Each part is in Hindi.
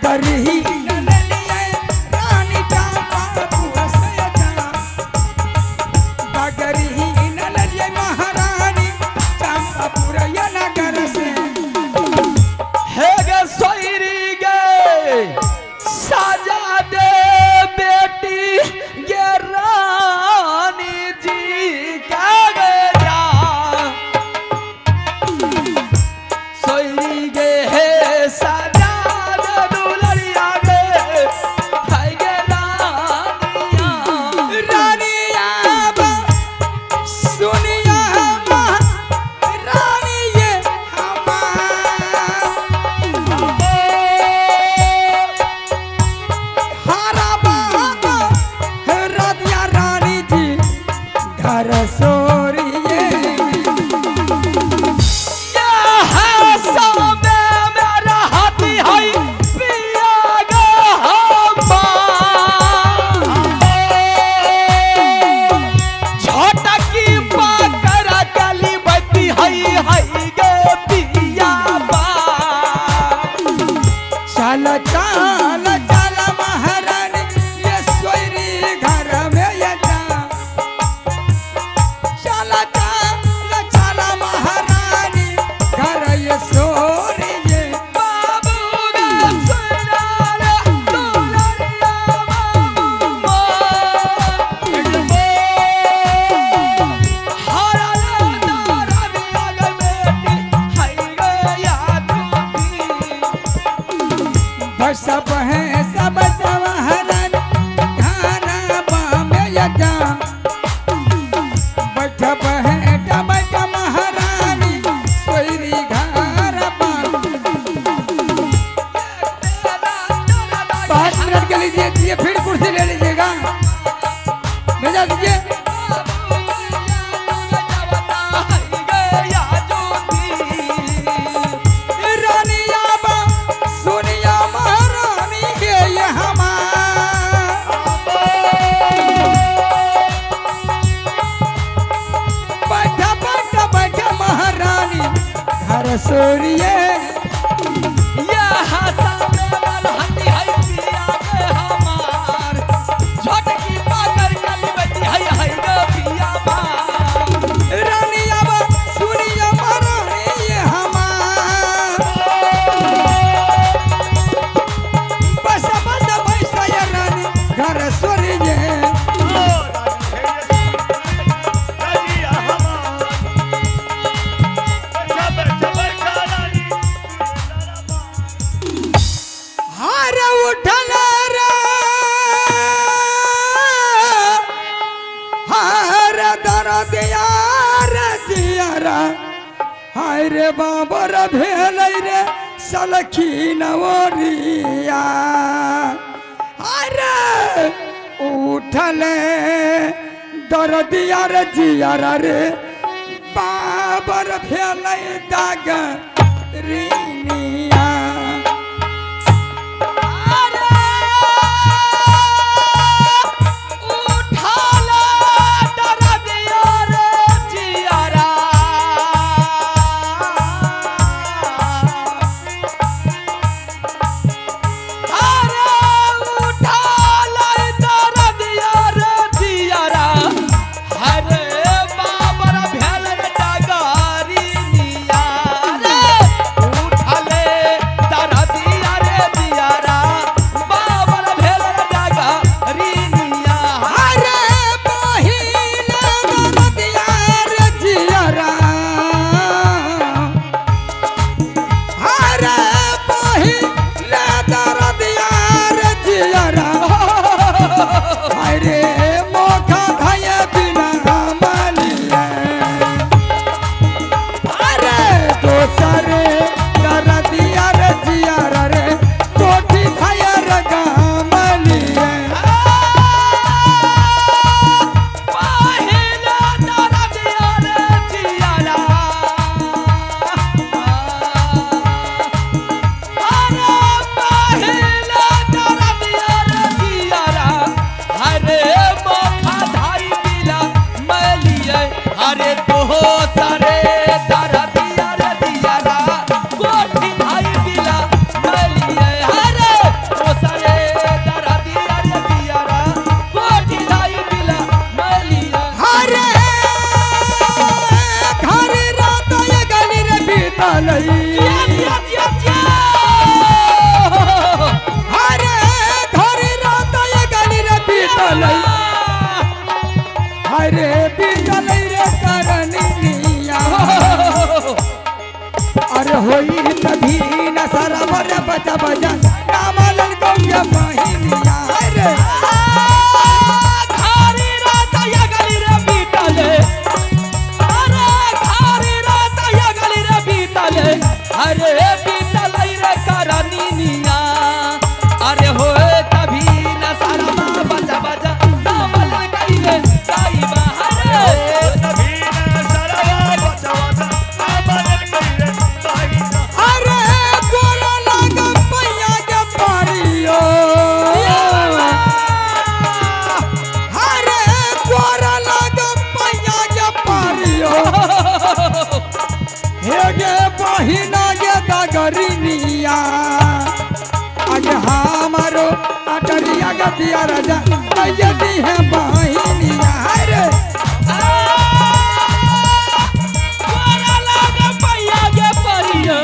डगरही रानी चंपापुर से डगरही नलिए महारानी चंपापुर ये नगर से हे गे सोयरी गे साजा दे बेटी गे रानी जी क्या गे जा सोयरी गे हे साजा दे दुलरिया गे हाय गे रानिया रानिया सुनिया रानी ये हरा बाबा राधिया रानी जी घर सोरिए चल चल चल महारानी ये सोयरी घर में ये जा चल चल चल महारानी घर ये सोरी ये बाबू गा सुनारे दुलरिया बाबू हरा दारा बिया गे बेटी हाय गे याद सब है सब महारानी खाना बामे ये जा बैठब है टबक महारानी सोयरी घर बाम 5 मिनट के लीजिए फिर कुर्सी ले लीजिएगा भेजा दीजिए रानिया बा सुनिया महारानी के ये बैठा बैठा बैठा महारानी घर सोरिए रानिया बा सुनिया महारानी ये बस बस बैसा ये रानी घर सोरिए हार उठल रे हार दरदिया रे जियरा हाय रे बाबर भेल रे सलखी नवरिया हाय रे उठल दरदिया रे जियरा रे बाबर भेल दाग रीनिया उठले गतिया राजा नैया दी है बहिनिया रे गोरा लागे पैया गे परियो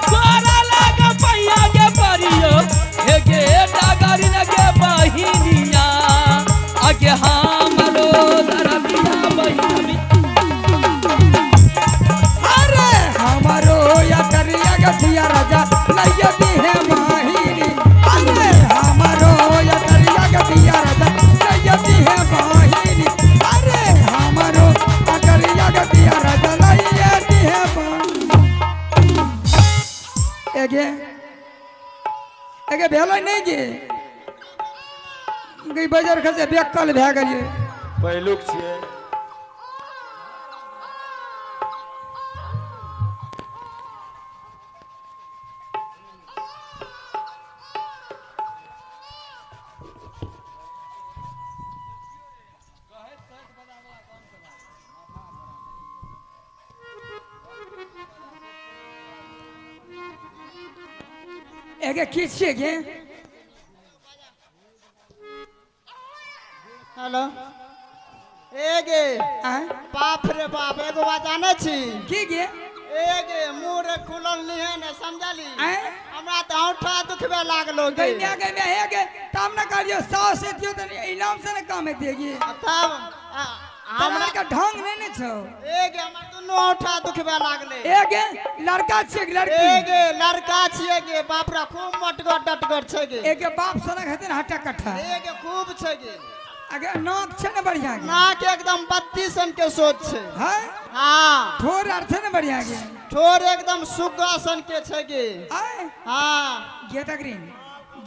गोरा लागे पैया गे परियो हे गे डागरी लगे बहिनिया आगे हमरो दरदिया बहिनी अरे हमारो या करिया गतिया राजा नैया दी है बहिनी अरे हमारो या करिया गतिया राजा नैया दी है बहिनी अरे हमारो या करिया गतिया राजा नैया दी है बहिनी एगे भेलै नहीं गे गई बाजार खसे बेकल भए गेलिए पहिलुक छियै एगे किछ छिए गे हेलो एगे आय बाप रे बाप एगो बात जाने छी की गे एगे मुंह रे खुलल नहीं है ने समझली आय हमरा त औठा दुखबे लागलो गे गई में हेगे ताम न करियो 100 से दियो त इनाम से न काम देगी तब हमरा हमरा का ढंग नहीं ने छौ एगे हमर दुनु औठा दुखबे लागले एगे लड़का छिए कि लड़की एगे लड़का छिए गे बाप रे खूब मटगर डटगर छै गे एगे बाप सनक हेतै हटा कट्ठा एगे खूब छै गे अगे नाक छै न बढ़िया गे नाक एकदम 32 सन के सोच छै है हां ठोर आर छै न बढ़िया गे ठोर एकदम सुग्गा सन के छै गे आय हां गे तकरीन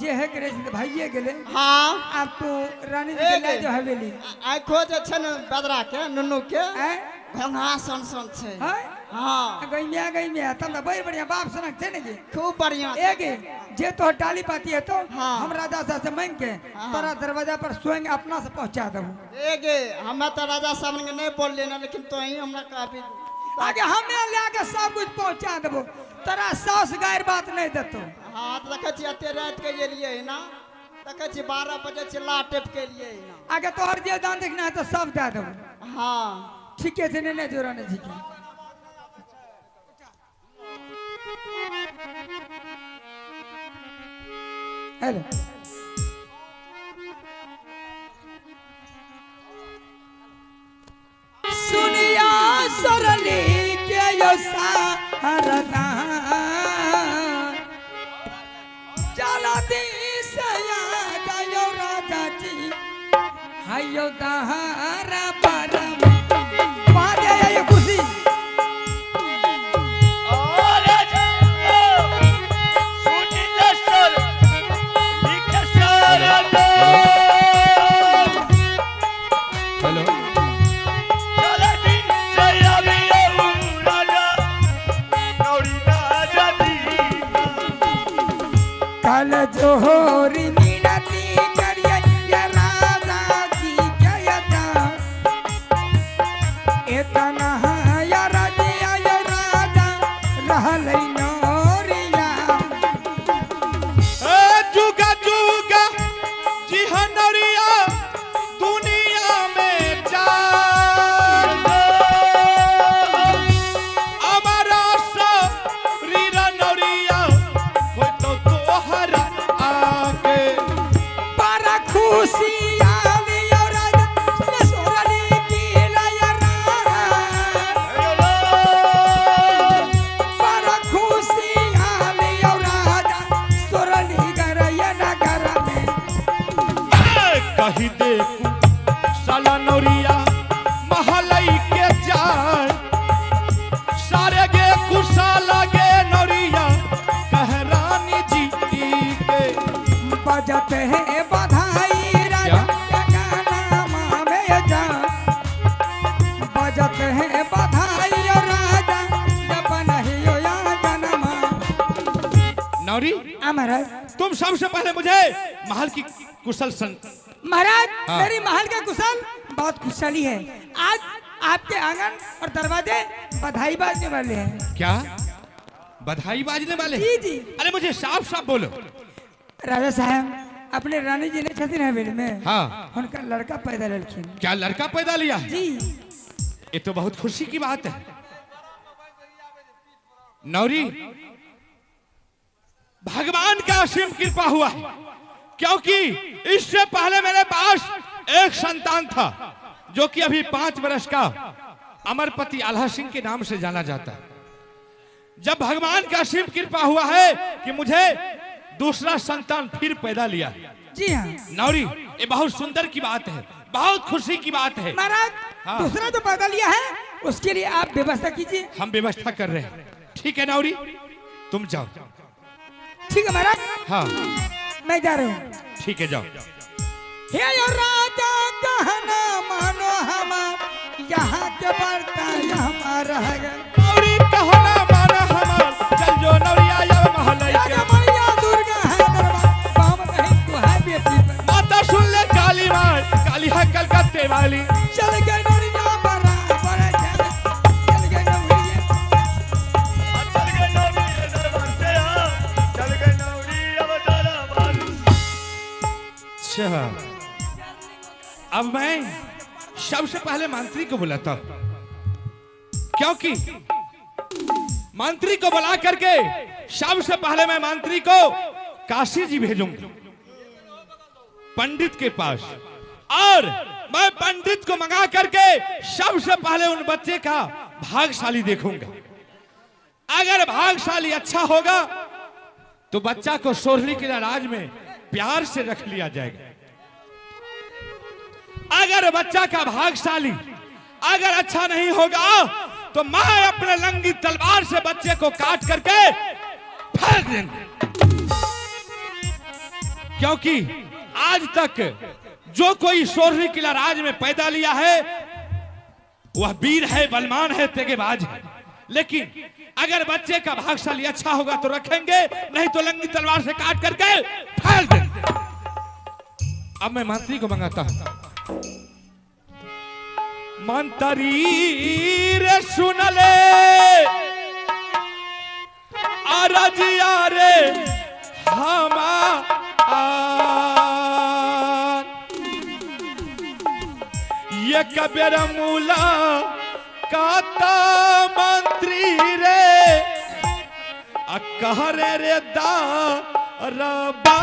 जे है करे से भाइये गेले हां अब तो रानी जी के ले जो हवेली आँखो जे छै न बदरा के नुनू के आय घंघा सन सन छै है हाँ गई में तब त बड़ी बढ़िया बाप सनक छै न गे खूब बढ़िया एगे जे तो टाली पाती है तो हाँ। हम राजा साहब से मांग के हाँ। तोरा दरवाजा पर स्वयं अपना से पहुंचा देबो एगे हमें तो राजा साहब ने नहीं बोल लेना लेकिन तो ही हमरा काफी आगे हमें लेके सब कुछ पहुंचा देबो तोरा सास गैर बात नहीं देतो हाँ तो देखे छी अते रात के लिए है ना देखे छी 12 बजे चिल्ला टेप के लिए है ना आगे तोहर जे दान देखना है तो सब दे देबो हाँ ठीके से नहीं जोरा नहीं ठीक हेलो सुनिया सरली के यो सारदा चला दी सया गयो राजा जी हायो दहारा परम बाजे ये कुर्सी हेलो कल जोहरी मिनती करिए ये राजा जी के यता इतना या राजा रहल नोरिया जुगा जुगा जी हनरिया दुनिया में जा हमारा शरीर नरिया हो तो तोहरा आगे बड़ा खुशी आली और राजा सोरली की लयरा बड़ा खुशी आली और राजा सोरली गरया नगर में कही दे साला नौरिया महलई के जाए सारे गे कुशाला गे नौरिया कह रानी जी के बजते हैं बधाई राजा के गाना में जा बजते हैं बधाई और राजा जब नहीं हो या जन्मा नौरी महाराज तुम सबसे पहले मुझे महल की कुशल महाराज हाँ। मेरी महल के कुशल बहुत खुशहाली है आज आपके आंगन और दरवाजे बधाई बाजने वाले हैं क्या बधाई बाजने वाले जी जी अरे मुझे साफ साफ बोलो राजा साहब अपने रानी जी ने छथिन हवेली में हाँ उनका लड़का पैदा लड़किन क्या लड़का पैदा लिया है? जी ये तो बहुत खुशी की बात है नौरी। भगवान का असीम कृपा हुआ है क्योंकि इससे पहले मेरे पास एक संतान था जो कि अभी 5 वर्ष का अमरपति आल्हा सिंह के नाम से जाना जाता है। जब भगवान का असीम कृपा हुआ है कि मुझे दूसरा संतान फिर पैदा लिया है। जी हाँ नौरी ये बहुत सुंदर की बात है, बहुत खुशी की बात है। महाराज हाँ। दूसरा जो पैदा लिया है उसके लिए आप व्यवस्था कीजिए। हम व्यवस्था कर रहे हैं। ठीक है नौरी तुम जाओ। ठीक है महाराज हाँ मैं जा रहा हूँ। ठीक है जाओ। हे यो राजा कहना मानो हमार यहाँ के बर्ता हमारा है नौरी कहना माना हमार चल जो नौरिया या महलई के मैया दुर्गा है दरबार बाम बहन तो है बेटी पर माता सुन ले काली माँ काली है कलकत्ते वाली। चल गए नौरिया बराबर चल गए नौरिया अच्छा अब मैं सबसे पहले मंत्री को बुलाता हूं क्योंकि मंत्री को बुला करके सबसे पहले मैं मंत्री को काशी जी भेजूंगा पंडित के पास और मैं पंडित को मंगा करके सबसे पहले उन बच्चे का भाग्यशाली देखूंगा। अगर भाग्यशाली अच्छा होगा तो बच्चा को सोहली के राज में प्यार से रख लिया जाएगा। अगर बच्चा का भाग्यशाली अगर अच्छा नहीं होगा तो मैं अपने लंगी तलवार से बच्चे को काट करके फेंक देंगे। क्योंकि आज तक जो कोई सोहली किला राज में पैदा लिया है वह वीर है, बलवान है, तेगेबाज है। लेकिन अगर बच्चे का भाग्यशाली अच्छा होगा तो रखेंगे, नहीं तो लंगी तलवार से काट करके फेंक देंगे। अब मैं मंत्री को मंगाता हूं। मंत्री रे सुन ले अरजिया रे हमार ये कबीर मूला काता मंत्री रे कहरे रे दा रबा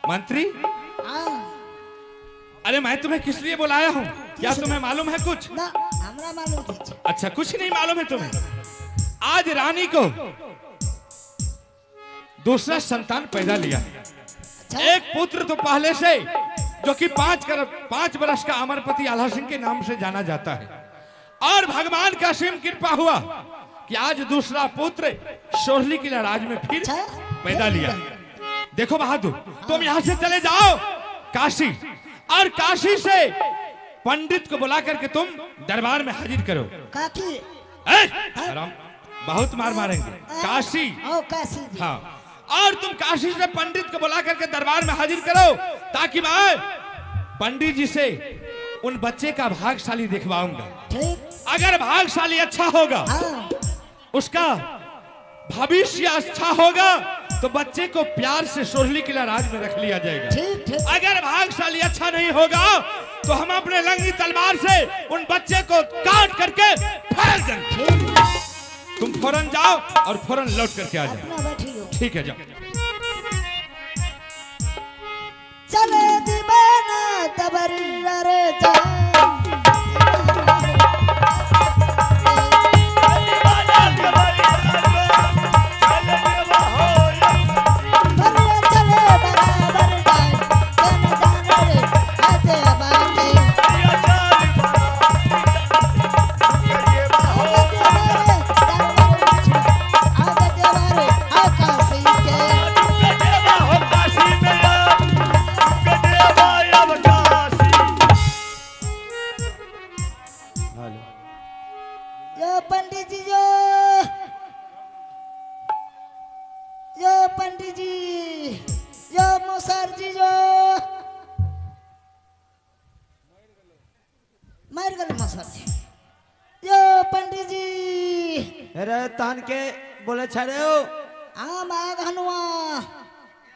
मंत्री। अरे मैं तुम्हें किस लिए बुलाया हूँ? क्या तुम्हें मालूम है कुछ? ना हमरा मालूम कुछ। अच्छा कुछ नहीं मालूम है तुम्हें? आज रानी को दूसरा संतान पैदा लिया। अच्छा? एक पुत्र तो पहले से जो कि 5 वर्ष का अमरपति आल्हा सिंह के नाम से जाना जाता है और भगवान का असीम कृपा हुआ कि आज दूसरा पुत्र सोहली किला राज में फिर पैदा लिया। देखो बहादुर तुम यहाँ से चले जाओ काशी और काशी से पंडित को बुला करके तुम दरबार में हाजिर करो। काकी आराम बहुत मार मारेंगे। काशी ओ काशी जी। हाँ और तुम काशी से पंडित को बुला करके दरबार में हाजिर करो ताकि मैं पंडित जी से उन बच्चे का भाग्यशाली दिखवाऊंगा। ठीक। अगर भाग्यशाली अच्छा होगा हाँ। उसका भविष्य अच्छा होगा तो बच्चे को प्यार से सोहली किला राज में रख लिया जाएगा। ठीक ठीक। अगर भाग्यशाली अच्छा नहीं होगा तो हम अपने लंगी तलवार से उन बच्चे को काट करके फेंक देंगे। तुम फौरन जाओ और फौरन लौट करके आ जाओ। अपना बैठी हो। ठीक है जाओ। चले दीवाना तबरिया रे जा। चले बराबर मसर जी जो मर गए मसर जी यो पंडित जी अरे तहन के बोले छड़े हो आम आग हनुआ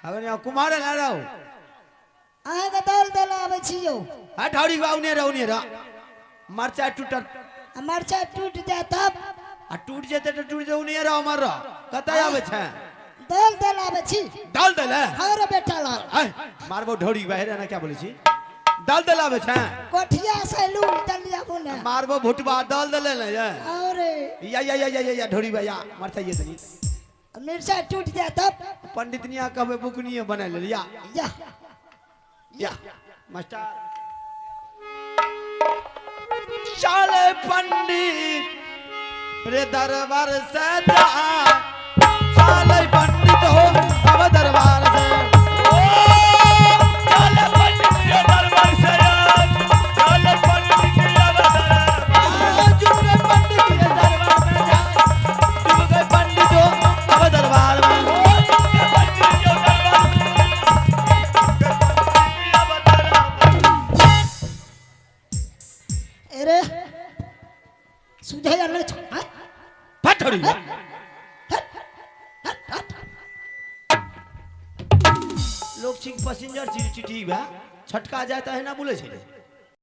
अगर यहाँ कुमार ला रहो आग दल दल आवे छियो ढौड़ी बाऊ ने रहो ने रहा मरचा टूटत मरचा टूट जाए तब आ टूट जेते तो टूट जाऊ नहीं रहो मर कतय आवे छे दल दल आवे छी डाल दे ले हर बेटा लाल मारबो ढौड़ी बाहर ना क्या बोले छी डाल दे लावे छे कोठिया से लूट दलिया बुने मारबो भुटबा डाल दे ले या अरे या ढौड़ी भैया मरचा ये तनी मिर्चा टूट जाए तब पंडितनिया कहबे बुकनिए बना ले लिया या मास्टर चले पंडित रे दरबार से जा चले पंडित हो अब दरबार से चले पंडित के दरबार से चले पंडित के दरबार जुगे पंडित के दरबार में जा जुगे पंडित हो अब दरबार में अरे सुझाया ले हां पठड़ी लोग चिंग पैसेंजर चिट्ठी बा छटका जाता है ना बोले छे